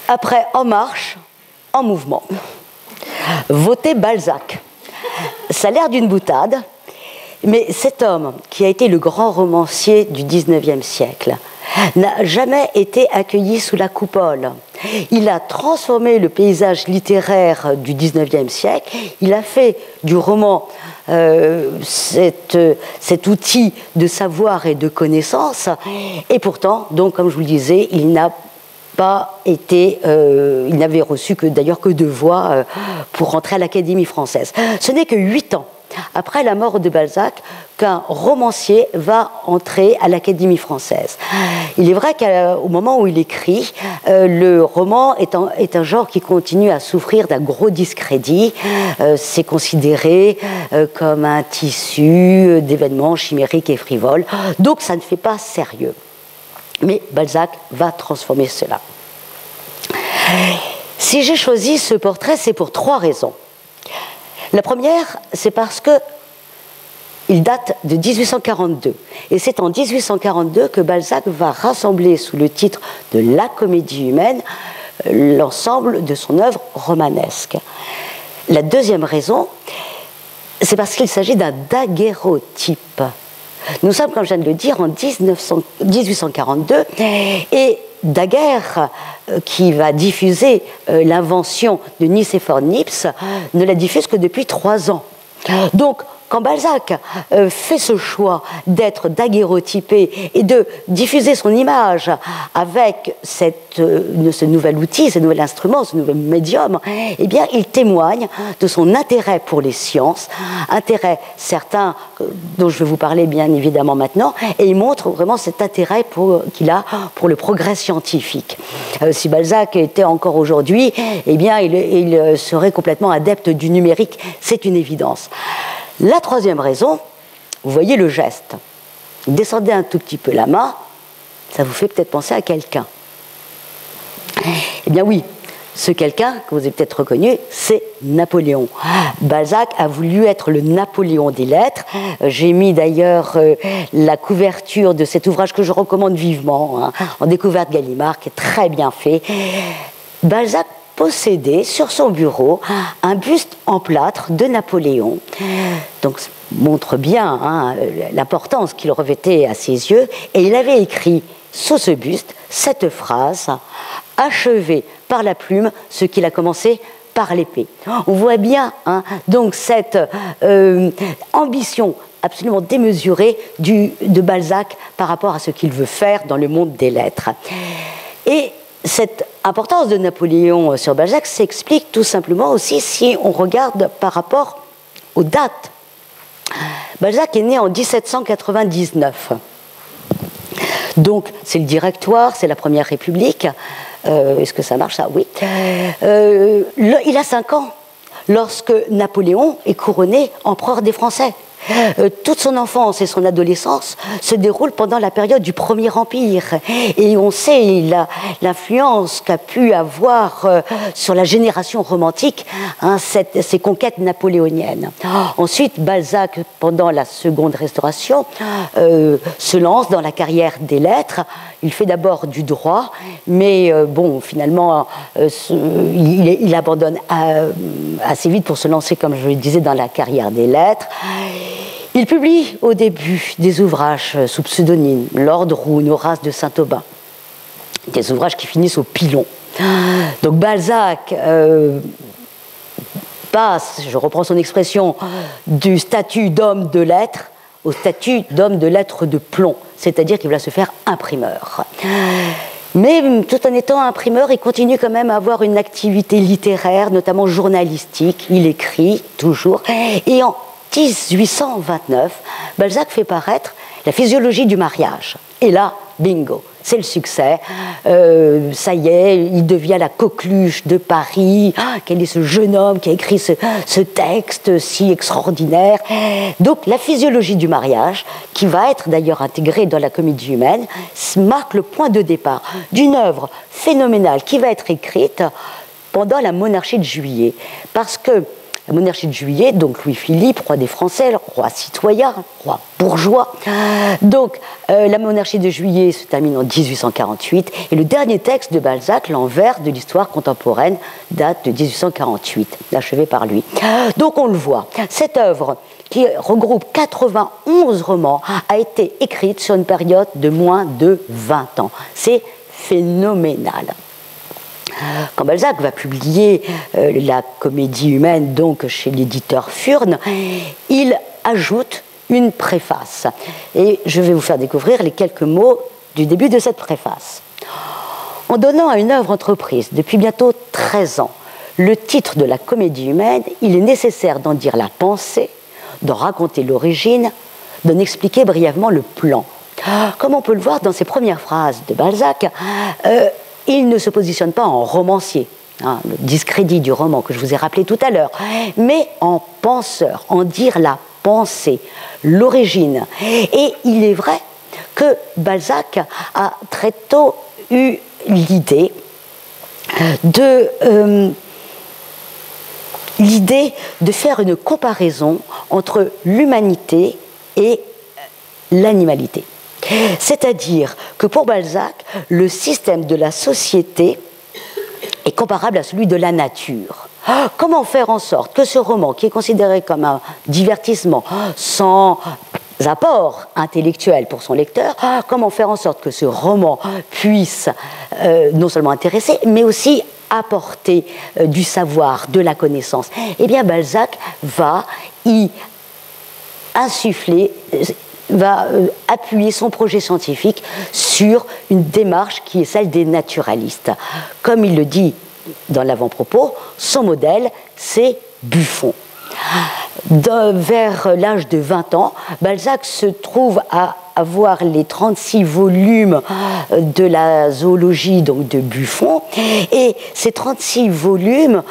après En Marche, en mouvement. Votez Balzac. Ça a l'air d'une boutade, mais cet homme, qui a été le grand romancier du XIXe siècle, n'a jamais été accueilli sous la coupole. Il a transformé le paysage littéraire du XIXe siècle, il a fait du roman cet outil de savoir et de connaissance, et pourtant, donc, comme je vous le disais, il n'a pas été, il n'avait reçu d'ailleurs que 2 voix pour rentrer à l'Académie française. Ce n'est que 8 ans après la mort de Balzac qu'un romancier va entrer à l'Académie française. Il est vrai qu'au moment où il écrit, le roman est un genre qui continue à souffrir d'un gros discrédit. C'est considéré comme un tissu d'événements chimériques et frivoles. Donc ça ne fait pas sérieux. Mais Balzac va transformer cela. Si j'ai choisi ce portrait, c'est pour 3 raisons. La première, c'est parce que il date de 1842. Et c'est en 1842 que Balzac va rassembler sous le titre de La Comédie humaine l'ensemble de son œuvre romanesque. La deuxième raison, c'est parce qu'il s'agit d'un daguerréotype. Nous sommes, comme je viens de le dire, en 1842, et Daguerre, qui va diffuser l'invention de Nicéphore Niepce, ne la diffuse que depuis 3 ans. Donc, quand Balzac fait ce choix d'être daguerréotypé et de diffuser son image avec ce nouvel outil, ce nouvel instrument, ce nouvel médium, eh bien, il témoigne de son intérêt pour les sciences, intérêt certain dont je vais vous parler bien évidemment maintenant, et il montre vraiment cet intérêt qu'il a pour le progrès scientifique. Si Balzac était encore aujourd'hui, eh bien, il serait complètement adepte du numérique, c'est une évidence. La troisième raison, vous voyez le geste. Descendez un tout petit peu la main, ça vous fait peut-être penser à quelqu'un. Eh bien oui, ce quelqu'un, que vous avez peut-être reconnu, c'est Napoléon. Balzac a voulu être le Napoléon des lettres. J'ai mis d'ailleurs la couverture de cet ouvrage que je recommande vivement, en découverte Gallimard, qui est très bien fait. Balzac possédait sur son bureau un buste en plâtre de Napoléon. Donc, ça montre bien l'importance qu'il revêtait à ses yeux. Et il avait écrit sous ce buste cette phrase: « Achevé par la plume ce qu'il a commencé par l'épée ». On voit bien donc cette ambition absolument démesurée de Balzac par rapport à ce qu'il veut faire dans le monde des lettres. Et cette importance de Napoléon sur Balzac s'explique tout simplement aussi si on regarde par rapport aux dates. Balzac est né en 1799. Donc, c'est le Directoire, c'est la Première République. Est-ce que ça marche, ça? Oui. Il a 5 ans lorsque Napoléon est couronné empereur des Français. Toute son enfance et son adolescence se déroulent pendant la période du Premier Empire. Et on sait l'influence qu'a pu avoir sur la génération romantique ces conquêtes napoléoniennes. Ensuite, Balzac, pendant la Seconde Restauration, se lance dans la carrière des lettres. Il fait d'abord du droit, mais finalement, il abandonne assez vite pour se lancer, comme je le disais, dans la carrière des lettres. Il publie au début des ouvrages sous pseudonyme, Lord Roune, Horace de Saint-Aubin, des ouvrages qui finissent au pilon. Donc Balzac passe, je reprends son expression, du statut d'homme de lettres au statut d'homme de lettres de plomb, c'est-à-dire qu'il va se faire imprimeur. Mais tout en étant imprimeur, il continue quand même à avoir une activité littéraire, notamment journalistique. Il écrit toujours. Et en 1829, Balzac fait paraître La physiologie du mariage. Et là, bingo, c'est le succès. Ça y est, il devient la coqueluche de Paris. Quel est ce jeune homme qui a écrit ce texte si extraordinaire? Donc, La physiologie du mariage, qui va être d'ailleurs intégrée dans La Comédie humaine, marque le point de départ d'une œuvre phénoménale qui va être écrite pendant la monarchie de Juillet. Parce que la monarchie de Juillet, donc Louis-Philippe, roi des Français, roi citoyen, roi bourgeois. Donc la monarchie de Juillet se termine en 1848 et le dernier texte de Balzac, L'Envers de l'histoire contemporaine, date de 1848, achevé par lui. Donc on le voit, cette œuvre qui regroupe 91 romans a été écrite sur une période de moins de 20 ans. C'est phénoménal. Quand Balzac va publier la Comédie humaine, donc chez l'éditeur Furnes, il ajoute une préface. Et je vais vous faire découvrir les quelques mots du début de cette préface. En donnant à une œuvre entreprise depuis bientôt 13 ans le titre de la Comédie humaine, il est nécessaire d'en dire la pensée, d'en raconter l'origine, d'en expliquer brièvement le plan. Comme on peut le voir dans ces premières phrases de Balzac, il ne se positionne pas en romancier, hein, le discrédit du roman que je vous ai rappelé tout à l'heure, mais en penseur, en dire la pensée, l'origine. Et il est vrai que Balzac a très tôt eu l'idée de faire une comparaison entre l'humanité et l'animalité. C'est-à-dire que pour Balzac, le système de la société est comparable à celui de la nature. Comment faire en sorte que ce roman, qui est considéré comme un divertissement sans apport intellectuel pour son lecteur, comment faire en sorte que ce roman puisse non seulement intéresser, mais aussi apporter du savoir, de la connaissance? Eh bien, Balzac va y insuffler, va appuyer son projet scientifique sur une démarche qui est celle des naturalistes. Comme il le dit dans l'avant-propos, son modèle, c'est Buffon. Vers l'âge de 20 ans, Balzac se trouve à avoir les 36 volumes de la zoologie donc de Buffon, et ces 36 volumes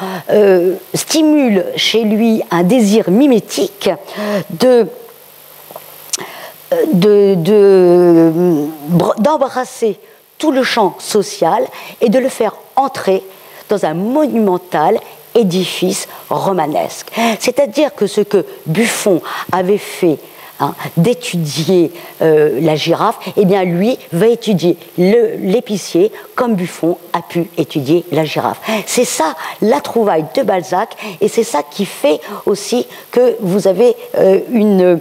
stimulent chez lui un désir mimétique d'embrasser tout le champ social et de le faire entrer dans un monumental édifice romanesque. C'est-à-dire que ce que Buffon avait fait, hein, d'étudier la girafe, eh bien lui va étudier l'épicier comme Buffon a pu étudier la girafe. C'est ça la trouvaille de Balzac, et c'est ça qui fait aussi que vous avez une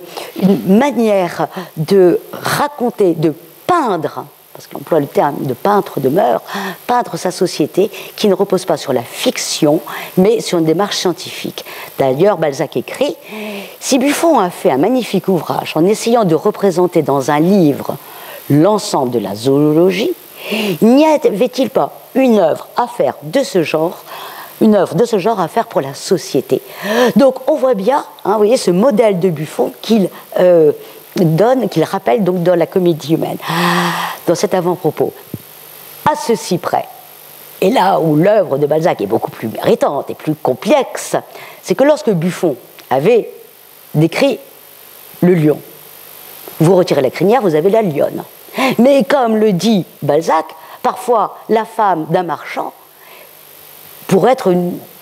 manière de raconter, de peindre, parce qu'on emploie le terme de peintre de mœurs, peindre sa société qui ne repose pas sur la fiction, mais sur une démarche scientifique. D'ailleurs, Balzac écrit « Si Buffon a fait un magnifique ouvrage en essayant de représenter dans un livre l'ensemble de la zoologie, n'y avait-il pas une œuvre à faire de ce genre, une œuvre de ce genre à faire pour la société ?» Donc on voit bien, hein, vous voyez, ce modèle de Buffon qu'il rappelle donc dans la Comédie humaine, dans cet avant-propos. À ceci près, et là où l'œuvre de Balzac est beaucoup plus méritante et plus complexe, c'est que lorsque Buffon avait décrit le lion, vous retirez la crinière, vous avez la lionne. Mais comme le dit Balzac, parfois la femme d'un marchand pourrait être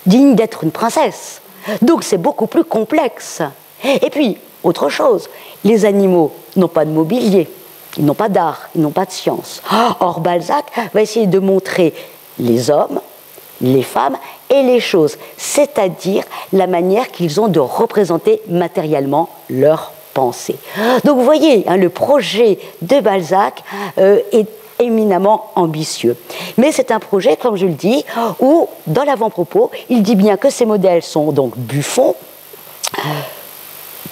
digne d'être une princesse. Donc c'est beaucoup plus complexe. Et puis, autre chose, les animaux n'ont pas de mobilier, ils n'ont pas d'art, ils n'ont pas de science. Or, Balzac va essayer de montrer les hommes, les femmes et les choses, c'est-à-dire la manière qu'ils ont de représenter matériellement leur pensée. Donc vous voyez, hein, le projet de Balzac est éminemment ambitieux. Mais c'est un projet, comme je le dis, où, dans l'avant-propos, il dit bien que ces modèles sont donc Buffon,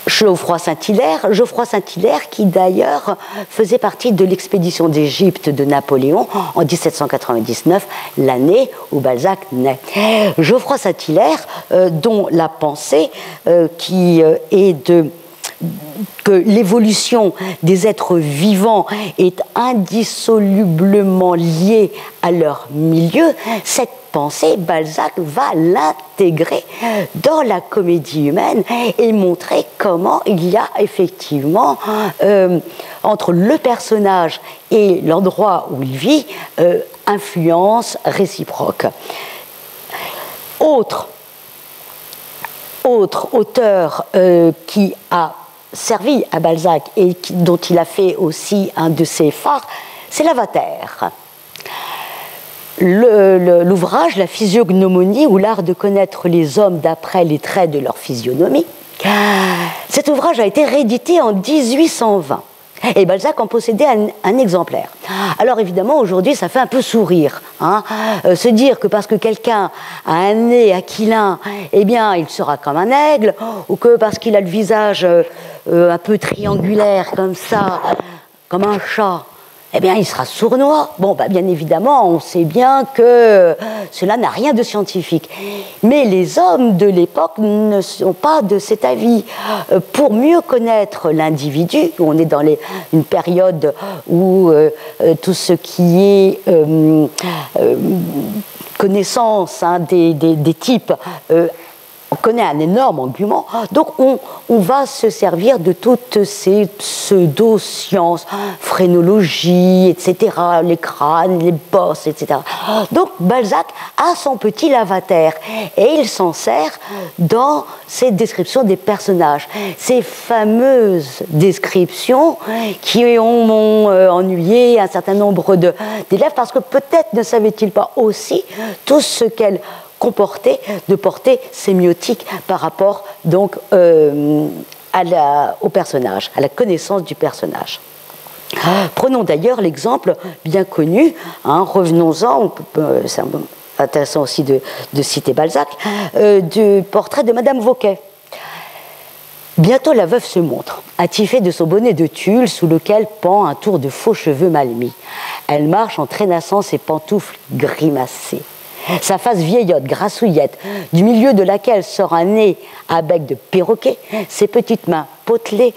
Geoffroy Saint-Hilaire qui d'ailleurs faisait partie de l'expédition d'Égypte de Napoléon en 1799, l'année où Balzac naît. Geoffroy Saint-Hilaire, dont la pensée qui est que l'évolution des êtres vivants est indissolublement liée à leur milieu, cette pensée, Balzac va l'intégrer dans la Comédie humaine et montrer comment il y a effectivement entre le personnage et l'endroit où il vit influence réciproque. Autre autre auteur qui a servi à Balzac et dont il a fait aussi un de ses phares, c'est Lavater. L'ouvrage, la physiognomonie, ou l'art de connaître les hommes d'après les traits de leur physionomie, cet ouvrage a été réédité en 1820. Et Balzac en possédait un exemplaire. Alors évidemment, aujourd'hui, ça fait un peu sourire. Se dire que parce que quelqu'un a un nez aquilin, eh bien, il sera comme un aigle, ou que parce qu'il a le visage un peu triangulaire, comme ça, comme un chat, eh bien, il sera sournois. Bon, bah, bien évidemment, on sait bien que cela n'a rien de scientifique. Mais les hommes de l'époque ne sont pas de cet avis. Pour mieux connaître l'individu, on est dans une période où tout ce qui est connaissance des types on connaît un énorme argument, donc on va se servir de toutes ces pseudo-sciences, phrénologie, etc., les crânes, les bosses, etc. Donc Balzac a son petit Lavater et il s'en sert dans ses descriptions des personnages. Ces fameuses descriptions qui ont ennuyé un certain nombre d'élèves parce que peut-être ne savaient-ils pas aussi tout ce qu'elles comporter, de portée sémiotique par rapport donc au personnage, à la connaissance du personnage. Prenons d'ailleurs l'exemple bien connu, revenons-en, c'est intéressant aussi de citer Balzac, du portrait de Madame Vauquet. Bientôt la veuve se montre, attifée de son bonnet de tulle sous lequel pend un tour de faux cheveux mal mis. Elle marche en traînassant ses pantoufles grimacées. Sa face vieillotte, grassouillette, du milieu de laquelle sort un nez à bec de perroquet, ses petites mains potelées,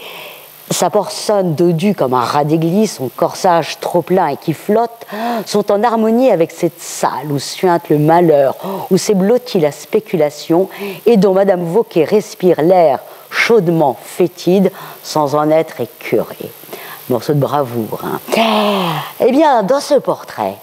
sa porsonne dodue comme un rat d'église, son corsage trop plein et qui flotte, sont en harmonie avec cette salle où suinte le malheur, où s'est blottie la spéculation et dont Madame Vauquet respire l'air chaudement fétide sans en être écœurée. Morceau de bravoure. Eh bien, dans ce portrait,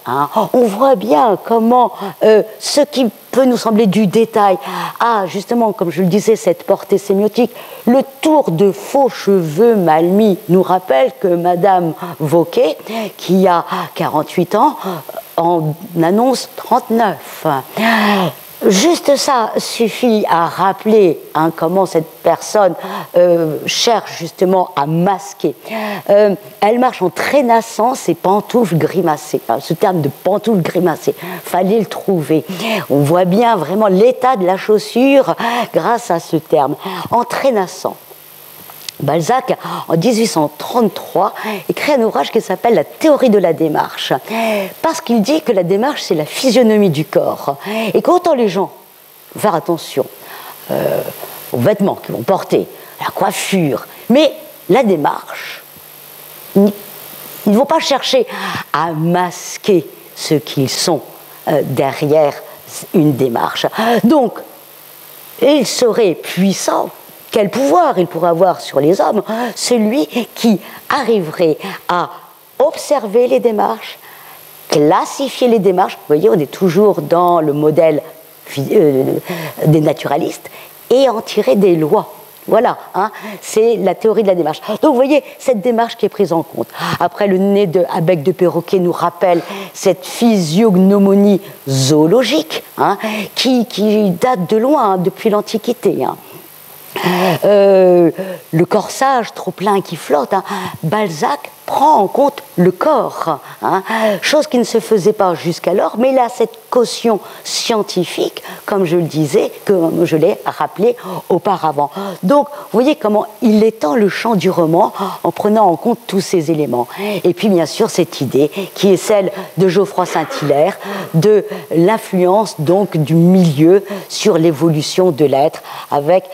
on voit bien comment ce qui peut nous sembler du détail a justement, comme je le disais, cette portée sémiotique. Le tour de faux cheveux mal mis nous rappelle que Madame Vauquet, qui a 48 ans, en annonce 39. Juste ça suffit à rappeler comment cette personne cherche justement à masquer. Elle marche en traînassant ses pantoufles grimacées. Ce terme de pantoufles grimacées, fallait le trouver. On voit bien vraiment l'état de la chaussure grâce à ce terme. En traînassant. Balzac, en 1833, écrit un ouvrage qui s'appelle La théorie de la démarche, parce qu'il dit que la démarche, c'est la physionomie du corps, et qu'autant les gens vont faire attention aux vêtements qu'ils vont porter, à la coiffure, mais la démarche, ils ne vont pas chercher à masquer ce qu'ils sont derrière une démarche. Donc, il serait puissant. Quel pouvoir il pourrait avoir sur les hommes? Celui qui arriverait à observer les démarches, classifier les démarches. Vous voyez, on est toujours dans le modèle des naturalistes, et en tirer des lois. Voilà, c'est la théorie de la démarche. Donc vous voyez, cette démarche qui est prise en compte. Après, le nez à bec de perroquet nous rappelle cette physiognomonie zoologique qui date de loin, depuis l'Antiquité. Le corsage trop plein qui flotte, Balzac prend en compte le corps, chose qui ne se faisait pas jusqu'alors, mais il a cette caution scientifique, comme je le disais, comme je l'ai rappelé auparavant. Donc, vous voyez comment il étend le champ du roman en prenant en compte tous ces éléments. Et puis, bien sûr, cette idée qui est celle de Geoffroy Saint-Hilaire, de l'influence donc du milieu sur l'évolution de l'être, avec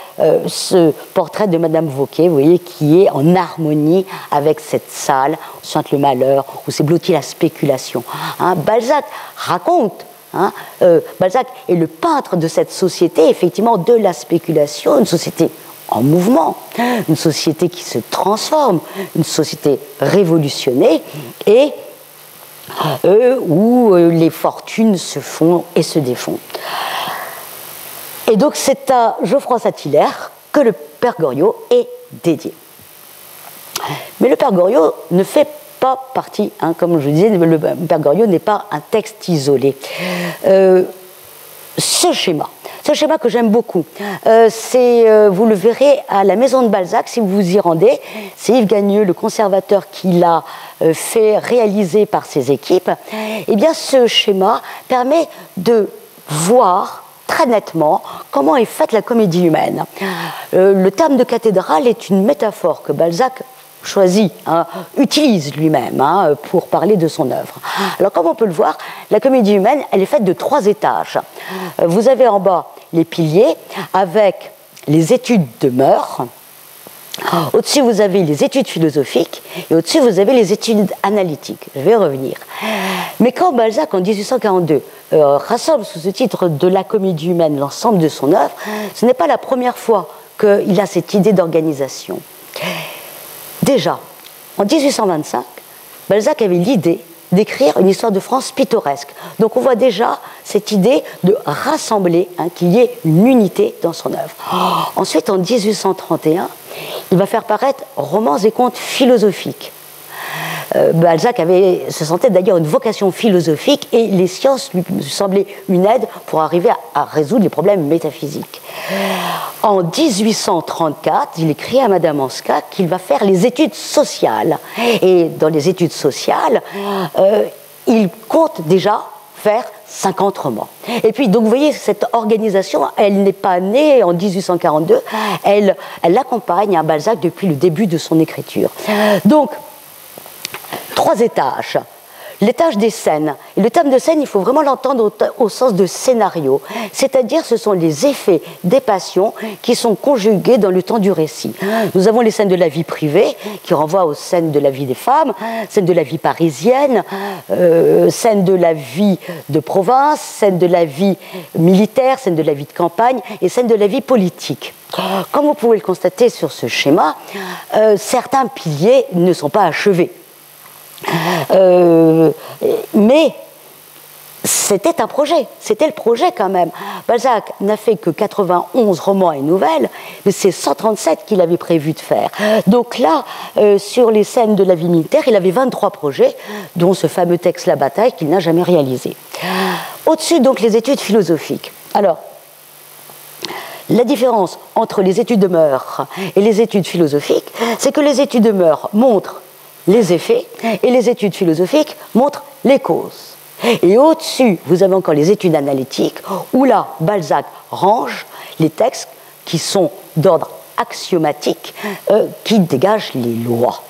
ce portrait de Madame Vauquet, vous voyez, qui est en harmonie avec cette salle, on sent le malheur, où s'est blottie la spéculation. Balzac raconte, Balzac est le peintre de cette société, effectivement, de la spéculation, une société en mouvement, une société qui se transforme, une société révolutionnée, et où les fortunes se font et se défont. Et donc c'est à Geoffroy Saint-Hilaire que le Père Goriot est dédié. Mais le Père Goriot ne fait pas partie, hein, comme je disais, le Père Goriot n'est pas un texte isolé. Ce schéma que j'aime beaucoup, vous le verrez à la Maison de Balzac, si vous vous y rendez, c'est Yves Gagneux, le conservateur, qui l'a fait réaliser par ses équipes. Eh bien, ce schéma permet de voir très nettement comment est faite la comédie humaine. Le terme de cathédrale est une métaphore que Balzac choisit, hein, utilise lui-même, hein, pour parler de son œuvre. Alors, comme on peut le voir, la comédie humaine, elle est faite de 3 étages. Vous avez en bas les piliers avec les études de mœurs. Au-dessus, vous avez les études philosophiques et au-dessus, vous avez les études analytiques. Je vais y revenir. Mais quand Balzac, en 1842, rassemble sous ce titre de la comédie humaine l'ensemble de son œuvre, ce n'est pas la première fois qu'il a cette idée d'organisation. Déjà, en 1825, Balzac avait l'idée d'écrire une histoire de France pittoresque. Donc on voit déjà cette idée de rassembler, hein, qu'il y ait une unité dans son œuvre. Ensuite, en 1831, il va faire paraître romans et contes philosophiques. Balzac se sentait d'ailleurs une vocation philosophique et les sciences lui semblaient une aide pour arriver à résoudre les problèmes métaphysiques. En 1834, il écrit à Madame Anska qu'il va faire les études sociales. Et dans les études sociales, il compte déjà faire 50 romans. Et puis, donc, vous voyez, cette organisation, elle n'est pas née en 1842, elle accompagne, hein, Balzac depuis le début de son écriture. Donc, 3 étages. L'étage des scènes. Et le terme de scène, il faut vraiment l'entendre au sens de scénario. C'est-à-dire, ce sont les effets des passions qui sont conjugués dans le temps du récit. Nous avons les scènes de la vie privée, qui renvoient aux scènes de la vie des femmes, scènes de la vie parisienne, scènes de la vie de province, scènes de la vie militaire, scènes de la vie de campagne et scènes de la vie politique. Comme vous pouvez le constater sur ce schéma, certains piliers ne sont pas achevés. Mais c'était un projet, c'était le projet quand même. Balzac n'a fait que 91 romans et nouvelles, mais c'est 137 qu'il avait prévu de faire. Donc là, sur les scènes de la vie militaire, il avait 23 projets, dont ce fameux texte La Bataille qu'il n'a jamais réalisé. Au-dessus, donc, les études philosophiques. Alors, la différence entre les études de mœurs et les études philosophiques, c'est que les études de mœurs montrent les effets, et les études philosophiques montrent les causes. Et au-dessus, vous avez encore les études analytiques, où là, Balzac range les textes qui sont d'ordre axiomatique, qui dégagent les lois.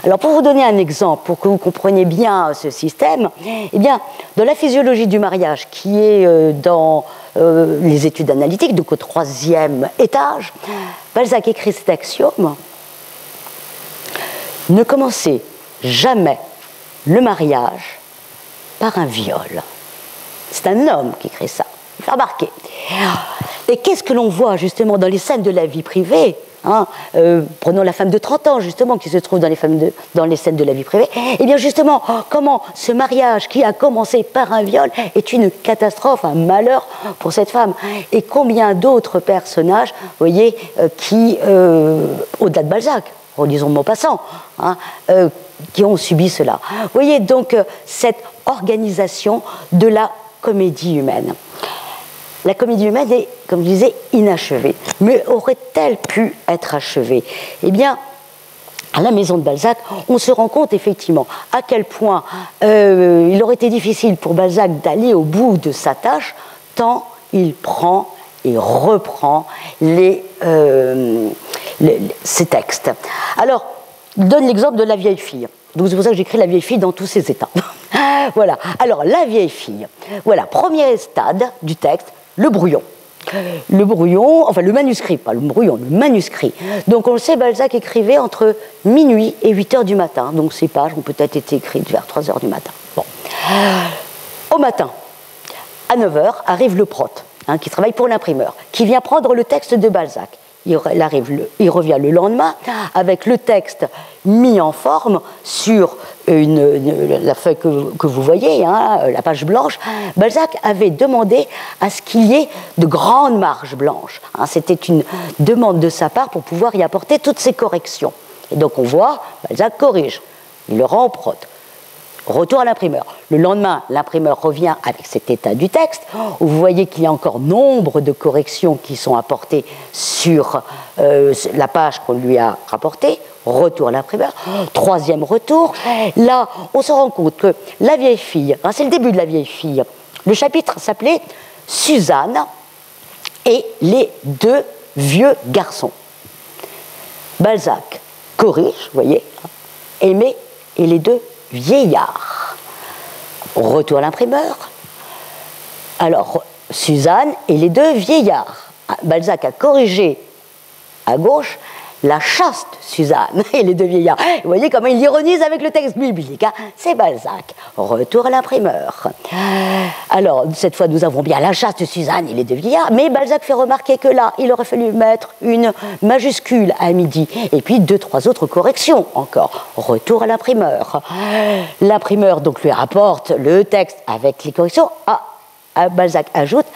Alors, pour vous donner un exemple, pour que vous compreniez bien ce système, eh bien, dans la physiologie du mariage, qui est dans les études analytiques, donc au 3e étage, Balzac écrit cet axiome: ne commencez jamais le mariage par un viol. C'est un homme qui écrit ça, il faut remarquer. Et qu'est-ce que l'on voit justement dans les scènes de la vie privée, hein, prenons la femme de 30 ans justement qui se trouve dans les scènes de la vie privée. Et bien justement, comment ce mariage qui a commencé par un viol est une catastrophe, un malheur pour cette femme. Et combien d'autres personnages, vous voyez, qui, au-delà de Balzac, relisons Maupassant, hein, qui ont subi cela. Vous voyez donc cette organisation de la comédie humaine. La comédie humaine est, comme je disais, inachevée. Mais aurait-elle pu être achevée? Eh bien, à la Maison de Balzac, on se rend compte effectivement à quel point il aurait été difficile pour Balzac d'aller au bout de sa tâche, tant il prend et reprend ces textes. Alors, il donne l'exemple de La vieille fille. Donc c'est pour ça que j'écris La vieille fille dans tous ses états. Voilà. Alors, La vieille fille. Voilà, premier stade du texte, le brouillon. Le brouillon, enfin le manuscrit, pas le brouillon, le manuscrit. Donc on le sait, Balzac écrivait entre minuit et 8h du matin. Donc ces pages ont peut-être été écrites vers 3h du matin. Bon. Au matin, à 9h, arrive le prote, hein, qui travaille pour l'imprimeur, qui vient prendre le texte de Balzac. il revient le lendemain avec le texte mis en forme sur la feuille que vous voyez, hein, la page blanche. Balzac avait demandé à ce qu'il y ait de grandes marges blanches. Hein, c'était une demande de sa part pour pouvoir y apporter toutes ces corrections. Et donc on voit, Balzac corrige, il le rend au prote. Retour à l'imprimeur. Le lendemain, l'imprimeur revient avec cet état du texte, où vous voyez qu'il y a encore nombre de corrections qui sont apportées sur la page qu'on lui a rapportée. Retour à l'imprimeur. Troisième retour. Là, on se rend compte que la vieille fille, hein, c'est le début de la vieille fille, le chapitre s'appelait Suzanne et les deux vieux garçons. Balzac corrige, vous voyez, Aimé et les deux vieillards. Retour à l'imprimeur. Alors, Suzanne et les deux vieillards. Balzac a corrigé à gauche la chaste Suzanne et les deux vieillards. Vous voyez comment il ironise avec le texte biblique. Hein, c'est Balzac. Retour à l'imprimeur. Alors, cette fois, nous avons bien la chaste Suzanne et les deux vieillards, mais Balzac fait remarquer que là, il aurait fallu mettre une majuscule à midi, et puis 2-3 autres corrections encore. Retour à l'imprimeur. L'imprimeur, donc, lui rapporte le texte avec les corrections. Balzac ajoute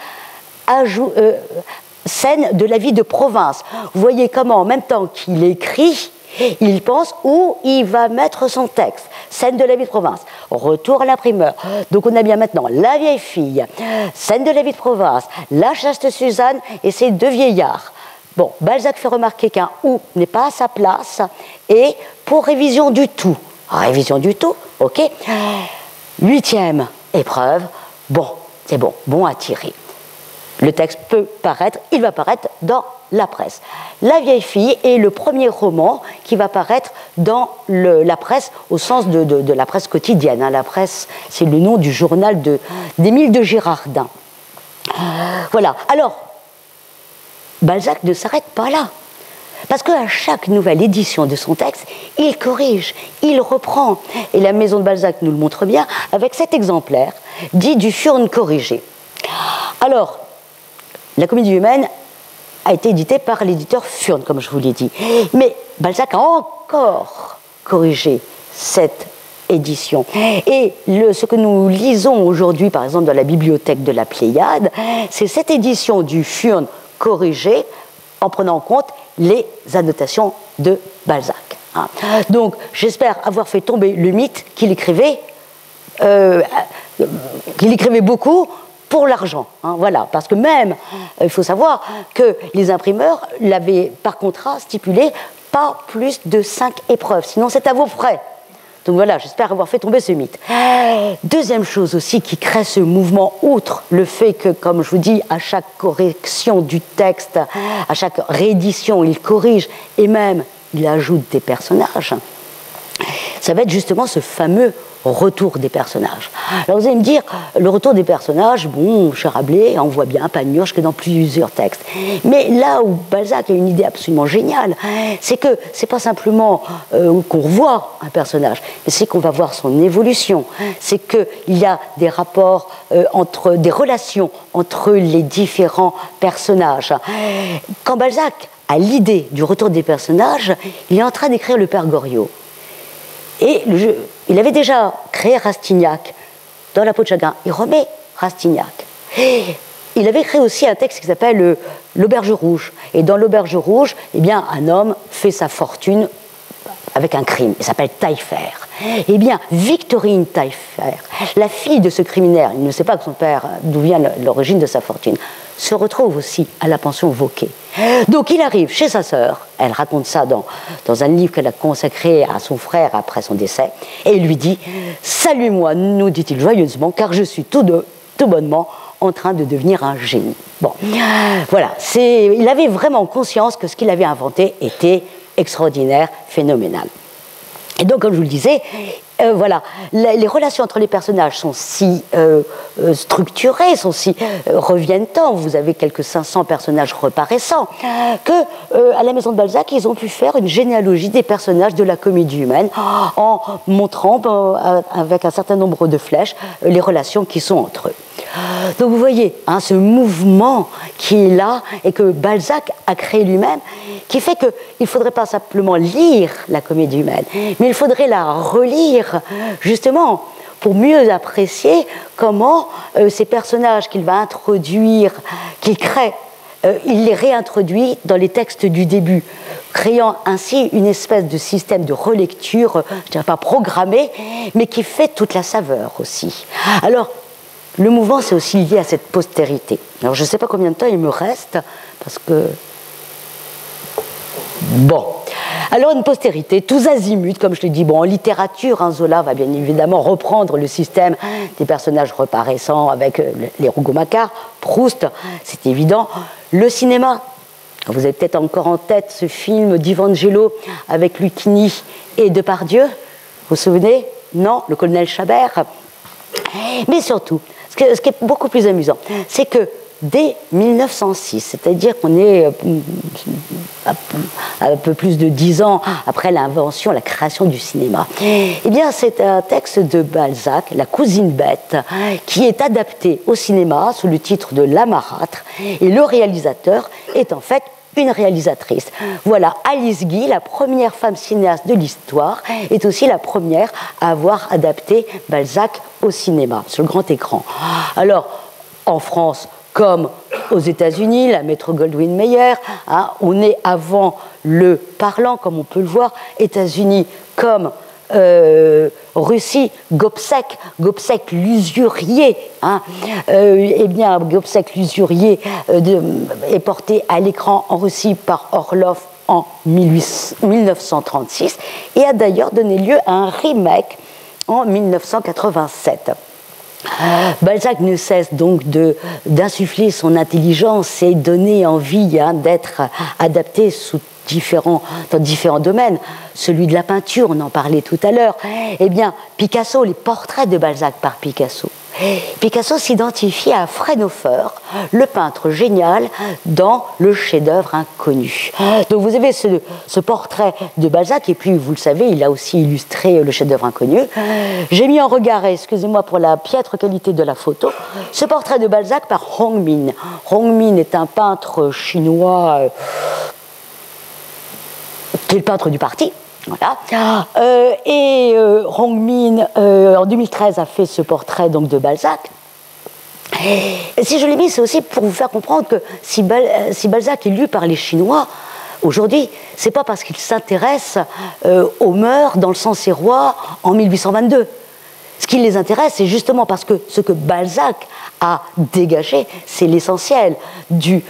scène de la vie de province. Vous voyez comment, en même temps qu'il écrit, il pense où il va mettre son texte. Scène de la vie de province. Retour à l'imprimeur. Donc on a bien maintenant la vieille fille, scène de la vie de province, la chaste Suzanne et ses deux vieillards. Bon, Balzac fait remarquer qu'un ou n'est pas à sa place, et pour révision du tout. Révision du tout, ok. 8e épreuve. Bon, c'est bon, bon à tirer. Le texte peut paraître, il va paraître dans la presse. La vieille fille est le premier roman qui va paraître dans la presse, au sens de la presse quotidienne. Hein. La presse, c'est le nom du journal d'Émile de Girardin. Voilà. Alors, Balzac ne s'arrête pas là. Parce qu'à chaque nouvelle édition de son texte, il corrige, il reprend. Et la maison de Balzac nous le montre bien avec cet exemplaire, dit du Furne corrigé. Alors, la Comédie humaine a été éditée par l'éditeur Furne, comme je vous l'ai dit. Mais Balzac a encore corrigé cette édition. Et ce que nous lisons aujourd'hui, par exemple, dans la bibliothèque de la Pléiade, c'est cette édition du Furne corrigé en prenant en compte les annotations de Balzac. Hein. Donc, j'espère avoir fait tomber le mythe qu'il écrivait beaucoup pour l'argent, hein, voilà, parce que même, il faut savoir que les imprimeurs l'avaient par contrat stipulé pas plus de 5 épreuves, sinon c'est à vos frais. Donc voilà, j'espère avoir fait tomber ce mythe. Deuxième chose aussi qui crée ce mouvement, outre le fait que, comme je vous dis, à chaque correction du texte, à chaque réédition, il corrige et même il ajoute des personnages, ça va être justement ce fameux retour des personnages. Alors vous allez me dire, le retour des personnages, bon, chez Rabelais, on voit bien Panurge que dans plusieurs textes. Mais là où Balzac a une idée absolument géniale, c'est que c'est pas simplement qu'on revoit un personnage, mais c'est qu'on va voir son évolution. C'est qu'il y a des rapports, des relations entre les différents personnages. Quand Balzac a l'idée du retour des personnages, il est en train d'écrire le Père Goriot. Et il avait déjà créé Rastignac dans La peau de chagrin. Il remet Rastignac. Il avait créé aussi un texte qui s'appelle L'Auberge rouge. Et dans L'Auberge rouge, eh bien, un homme fait sa fortune avec un crime. Il s'appelle Taillefer. Eh bien, Victorine Taillefer, la fille de ce criminael, il ne sait pas que son père, d'où vient l'origine de sa fortune, se retrouve aussi à la pension Vauquet. Donc il arrive chez sa sœur, elle raconte ça dans un livre qu'elle a consacré à son frère après son décès, et il lui dit « Salue-moi, nous dit-il joyeusement, car je suis tout bonnement en train de devenir un génie. » Bon, voilà, il avait vraiment conscience que ce qu'il avait inventé était extraordinaire, phénoménal. Et donc, comme je vous le disais, voilà, les relations entre les personnages sont si structurées, reviennent tant, vous avez quelques 500 personnages reparaissants, que à la Maison de Balzac, ils ont pu faire une généalogie des personnages de la comédie humaine en montrant avec un certain nombre de flèches les relations qui sont entre eux. Donc vous voyez, hein, ce mouvement qui est là et que Balzac a créé lui-même, qui fait qu'il ne faudrait pas simplement lire la comédie humaine, mais il faudrait la relire justement pour mieux apprécier comment ces personnages qu'il va introduire, qu'il crée, il les réintroduit dans les textes du début, créant ainsi une espèce de système de relecture, je ne dirais pas programmé, mais qui fait toute la saveur aussi. Alors, le mouvement, c'est aussi lié à cette postérité. Alors, je ne sais pas combien de temps il me reste, parce que... Bon. Alors, une postérité, tous azimuts, comme je l'ai dit. Bon, en littérature, hein, Zola va bien évidemment reprendre le système des personnages reparaissants avec les Rougon-Macquart, Proust, c'est évident. Le cinéma, vous avez peut-être encore en tête ce film d'Ivangelo avec Lucchini et Depardieu. Vous vous souvenez? Non, le colonel Chabert. Mais surtout, ce qui est beaucoup plus amusant, c'est que dès 1906, c'est-à-dire qu'on est un peu plus de 10 ans après l'invention, la création du cinéma, eh bien c'est un texte de Balzac, La cousine bête, qui est adapté au cinéma sous le titre de La Marâtre, et le réalisateur est en fait une réalisatrice. Voilà, Alice Guy, la première femme cinéaste de l'histoire, est aussi la première à avoir adapté Balzac au cinéma, sur le grand écran. Alors, en France, comme aux États-Unis, la Metro-Goldwyn-Mayer, hein, on est avant le parlant, comme on peut le voir, États-Unis comme Russie, Gobseck l'usurier, hein, eh bien Gobseck l'usurier est porté à l'écran en Russie par Orlov en 1936 et a d'ailleurs donné lieu à un remake en 1987. Balzac ne cesse donc d'insuffler son intelligence et donner envie, hein, d'être adapté dans différents domaines. Celui de la peinture, on en parlait tout à l'heure. Eh bien, Picasso, les portraits de Balzac par Picasso. Picasso s'identifie à Fraunhofer, le peintre génial, dans le chef-d'œuvre inconnu. Donc vous avez ce portrait de Balzac, et puis vous le savez, il a aussi illustré le chef-d'œuvre inconnu. J'ai mis en regard, excusez-moi pour la piètre qualité de la photo, ce portrait de Balzac par Hong Min. Hong Min est un peintre chinois qui est le peintre du parti. Voilà. Hong Min, en 2013, a fait ce portrait donc, de Balzac. Et si je l'ai mis, c'est aussi pour vous faire comprendre que si Balzac est lu par les Chinois, aujourd'hui, c'est pas parce qu'il s'intéresse aux mœurs dans le Sancerrois en 1822. Ce qui les intéresse, c'est justement parce que ce que Balzac a dégagé, c'est l'essentiel du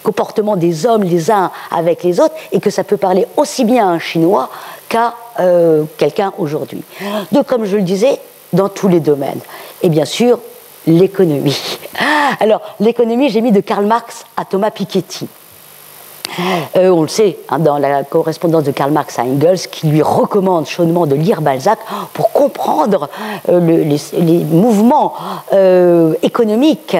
comportement des hommes les uns avec les autres, et que ça peut parler aussi bien à un Chinois qu'à quelqu'un aujourd'hui. Donc, comme je le disais, dans tous les domaines. Et bien sûr, l'économie. Alors, l'économie, j'ai mis de Karl Marx à Thomas Piketty. On le sait, hein, dans la correspondance de Karl Marx à Engels, qui lui recommande chaudement de lire Balzac pour comprendre les mouvements économiques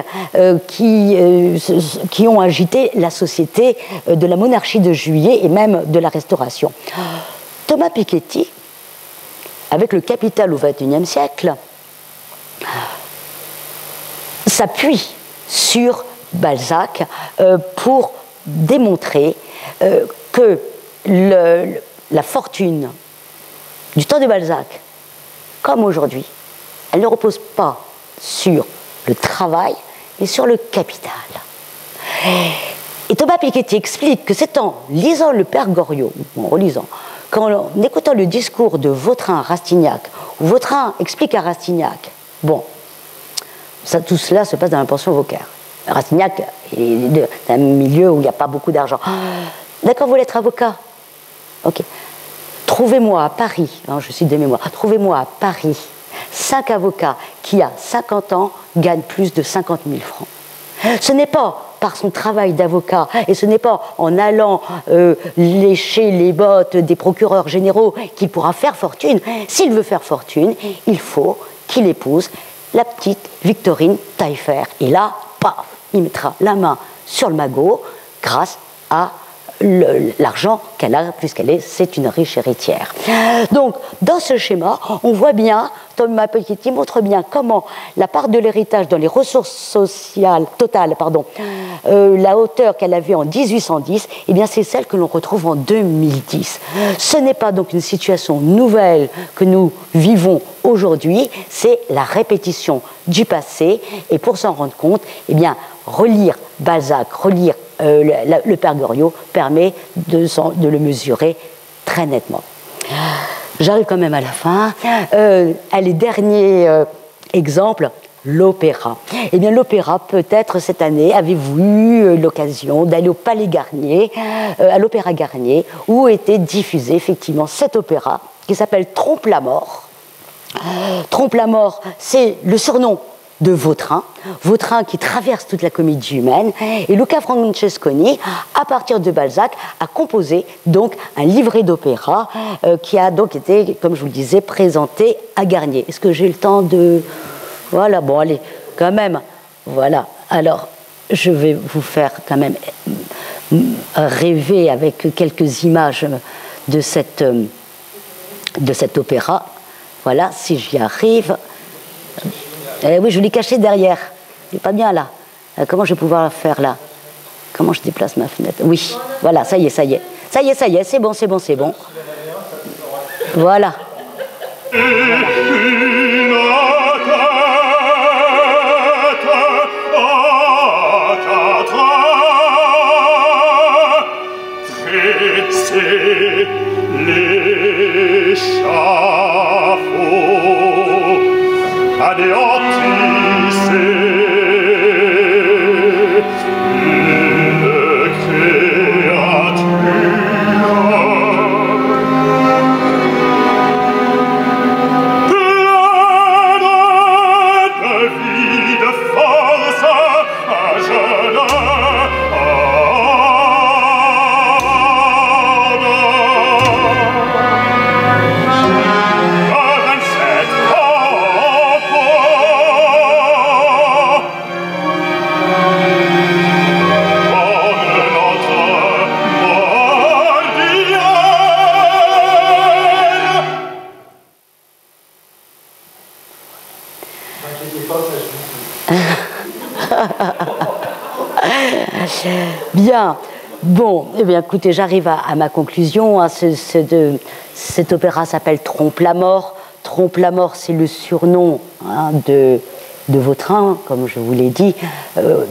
qui ont agité la société de la monarchie de Juillet et même de la Restauration. Thomas Piketty, avec le Capital au XXIe siècle, s'appuie sur Balzac pour démontrer que la fortune du temps de Balzac, comme aujourd'hui, elle ne repose pas sur le travail, mais sur le capital. Et Thomas Piketty explique que c'est en lisant le Père Goriot, ou en relisant, qu'en écoutant le discours de Vautrin à Rastignac, où Vautrin explique à Rastignac, bon, tout cela se passe dans la pension Vauquer. Rastignac est un milieu où il n'y a pas beaucoup d'argent. D'accord, vous voulez être avocat? Ok. Trouvez-moi à Paris, hein, je cite de mémoire, trouvez-moi à Paris 5 avocats qui, à 50 ans, gagnent plus de 50 000 francs. Ce n'est pas par son travail d'avocat, et ce n'est pas en allant lécher les bottes des procureurs généraux qu'il pourra faire fortune. S'il veut faire fortune, il faut qu'il épouse la petite Victorine Taillefer. Et là, paf, il mettra la main sur le magot grâce à l'argent qu'elle a, c'est une riche héritière. Donc, dans ce schéma, on voit bien, Thomas Piketty montre bien comment la part de l'héritage dans les ressources sociales totales, la hauteur qu'elle avait en 1810, eh bien, c'est celle que l'on retrouve en 2010. Ce n'est pas donc une situation nouvelle que nous vivons aujourd'hui, c'est la répétition du passé, et pour s'en rendre compte, eh bien, relire Balzac, relire le Père Goriot permet de le mesurer très nettement. J'arrive quand même à la fin. Les derniers exemples, l'opéra. Eh bien, l'opéra, peut-être cette année, avez-vous eu l'occasion d'aller au Palais Garnier, à l'Opéra Garnier, où était diffusé effectivement cet opéra qui s'appelle Trompe la mort. Trompe la mort, c'est le surnom de Vautrin qui traverse toute la comédie humaine, et Luca Francesconi, à partir de Balzac, a composé donc un livret d'opéra qui a donc été, comme je vous le disais, présenté à Garnier. Est-ce que j'ai le temps de... Voilà, bon allez, quand même, voilà. Alors, je vais vous faire quand même rêver avec quelques images de cet opéra. Voilà, si j'y arrive... oui, je l'ai caché derrière. Il n'est pas bien là. Comment je vais pouvoir le faire là? Comment je déplace ma fenêtre? Oui, voilà, ça y est. Ça y est, c'est bon. Voilà. Bien, bon, eh bien, écoutez, j'arrive à ma conclusion. Cet opéra s'appelle Trompe la mort. Trompe la mort, c'est le surnom de Vautrin, comme je vous l'ai dit.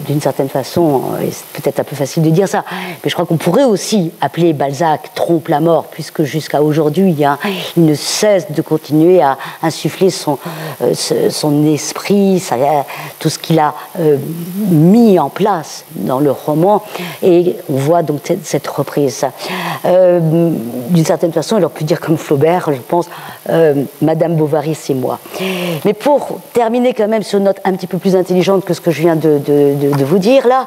D'une certaine façon, c'est peut-être un peu facile de dire ça, mais je crois qu'on pourrait aussi appeler Balzac Trompe la mort, puisque jusqu'à aujourd'hui, il ne cesse de continuer à insuffler son esprit, tout ce qu'il a mis en place dans le roman, et on voit donc cette reprise. D'une certaine façon, il aurait pu dire comme Flaubert, je pense, Madame Bovary, c'est moi. Mais pour terminer quand même sur une note un petit peu plus intelligente que ce que je viens de vous dire là,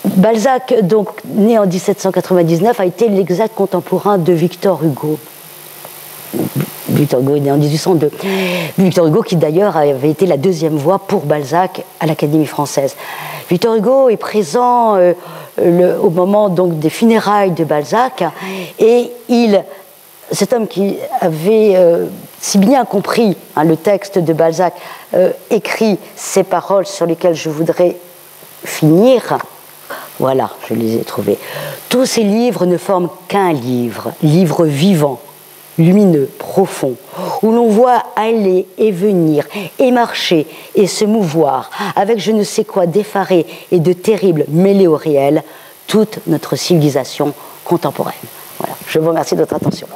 Balzac, donc né en 1799, a été l'exact contemporain de Victor Hugo. Victor Hugo est né en 1802. Victor Hugo qui d'ailleurs avait été la deuxième voix pour Balzac à l'Académie française. Victor Hugo est présent au moment donc des funérailles de Balzac, et cet homme qui avait si bien compris le texte de Balzac, écrit ces paroles sur lesquelles je voudrais finir. Voilà, je les ai trouvées. Tous ces livres ne forment qu'un livre vivant, lumineux, profond, où l'on voit aller et venir, et marcher et se mouvoir, avec je ne sais quoi d'effaré et de terrible mêlé au réel, toute notre civilisation contemporaine. Voilà, je vous remercie de votre attention.